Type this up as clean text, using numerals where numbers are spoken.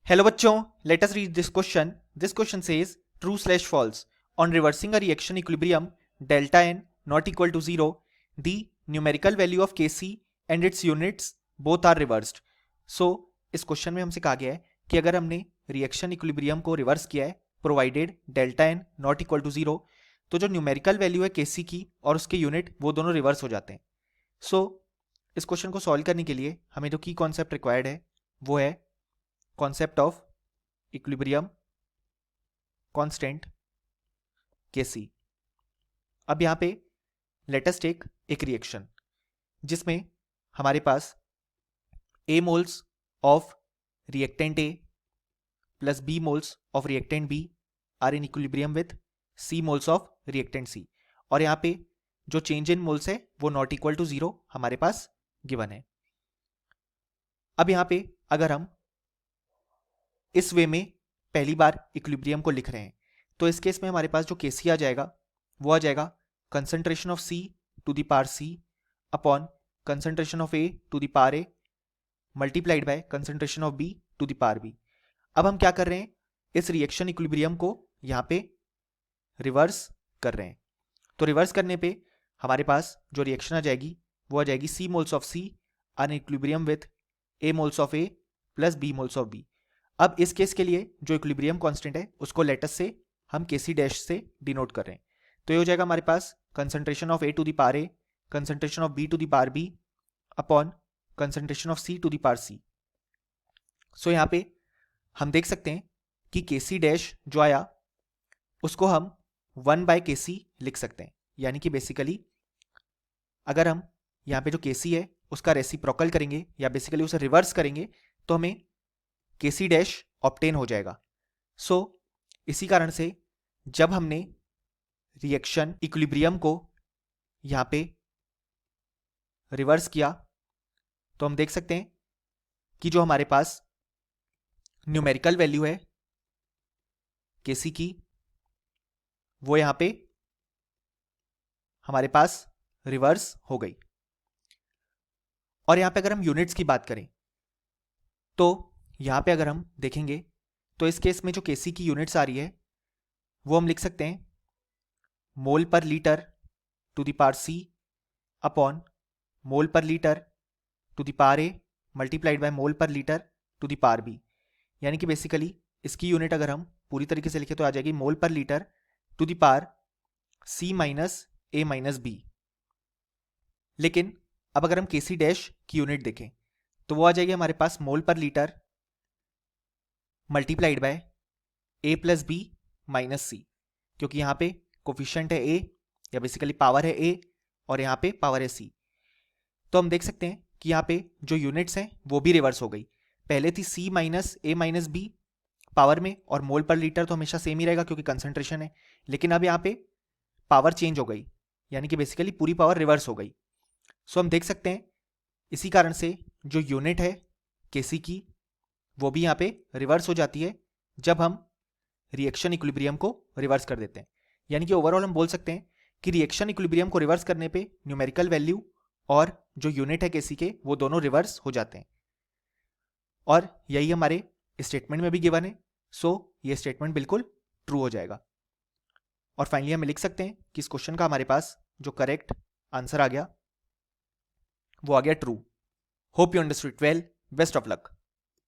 Hello बच्चों, let us read this question. This question says true slash false. On reversing a reaction equilibrium delta n not equal to 0, the numerical value of Kc and its units both are reversed. So इस question में हमसे कहा गया है कि अगर हमने reaction equilibrium को रिवर्स किया है provided delta N not equal to 0, तो जो न्यूमेरिकल वैल्यू है Kc की और उसके यूनिट वो दोनों रिवर्स हो जाते हैं. सो इस क्वेश्चन को सॉल्व करने के लिए हमें जो की कॉन्सेप्ट रिक्वायर्ड है वो है concept of equilibrium constant Kc. अब यहाँ पे लेट अस टेक एक रिएक्शन जिसमें हमारे पास A moles of reactant A plus B moles of reactant B are in equilibrium with C moles of reactant C, और यहाँ पे जो चेंज इन मोल्स है वो नॉट इक्वल टू 0 हमारे पास गिवन है. अब यहाँ पे अगर हम इस वे में पहली बार इक्विलिब्रियम को लिख रहे हैं तो इस केस में हमारे पास जो Kc आ जाएगा वो आ जाएगा concentration of C to the power C upon concentration of A to the power A multiplied by concentration of B to the power B. अब हम क्या कर रहे हैं, इस रिएक्शन इक्विलिब्रियम को यहाँ पे रिवर्स कर रहे हैं. तो रिवर्स करने पे हमारे पास जो रिएक्शन आ जाएगी वो आ जाएगी C moles of C are in equilibrium with A moles of A plus B moles of B. अब इस केस के लिए जो इक्विलिब्रियम कांस्टेंट है उसको लेटस से हम Kc डैश से डिनोट कर रहे हैं. तो ये हो जाएगा हमारे पास concentration of A to the power A concentration of B to the power B upon concentration of C to the power C. So यहाँ पे हम देख सकते हैं कि Kc डैश जो आया उसको हम 1 बाय Kc लिख सकते हैं. यानी कि बेसिकली अगर हम यहाँ पे जो Kc है उसका रेसिप्रोकल करेंगे या बेसिकली उसे रिवर्स करेंगे तो हमें Kc डैश ऑब्टेन हो जाएगा. सो इसी कारण से जब हमने रिएक्शन इक्विलिब्रियम को यहाँ पे रिवर्स किया तो हम देख सकते हैं कि जो हमारे पास न्यूमेरिकल वैल्यू है Kc की वो यहाँ पे हमारे पास रिवर्स हो गई. और यहाँ पे अगर हम यूनिट्स की बात करें तो यहाँ पे अगर हम देखेंगे तो इस केस में जो Kc की यूनिट्स आ रही है वो हम लिख सकते हैं मोल पर litre to the power C upon mole पर litre to the power A multiplied by mole पर litre to the power B. यानी कि बेसिकली इसकी यूनिट अगर हम पूरी तरीके से लिखें तो आ जाएगी मोल पर litre to the power C minus A minus B. लेकिन अब अगर हम Kc डैश की यूनिट देखें तो वो आ जाएगी हमारे पास मोल पर litre multiplied by A plus B minus C, क्योंकि यहाँ पे कोफिशिएंट है A या बेसिकली पावर है A और यहाँ पे पावर है C. तो हम देख सकते हैं कि यहाँ पे जो यूनिट्स हैं वो भी रिवर्स हो गई. पहले थी C minus A minus B power में, और मोल पर लीटर तो हमेशा सेम ही रहेगा क्योंकि कंसंट्रेशन है. लेकिन अब यहाँ पे पावर चेंज हो गई, यानी कि बेसिकली पूरी पावर रिवर्स हो गई. सो हम देख सकते हैं इसी कारण से जो यूनिट है Kc की वो भी यहाँ पे रिवर्स हो जाती है जब हम रिएक्शन इक्विलिब्रियम को रिवर्स कर देते हैं. यानी कि ओवरऑल हम बोल सकते हैं कि रिएक्शन इक्विलिब्रियम को रिवर्स करने पे न्यूमेरिकल वैल्यू और जो यूनिट है Kc के वो दोनों रिवर्स हो जाते हैं. और यही हमारे स्टेटमेंट में भी गिवन है. सो ये स्टेटमेंट बिल्कुल ट्रू हो जाएगा. और फाइनली हम लिख सकते हैं कि इस क्वेश्चन का हमारे पास जो करेक्ट आंसर आ गया वो आ गया true. Hope you understood well. Best of luck.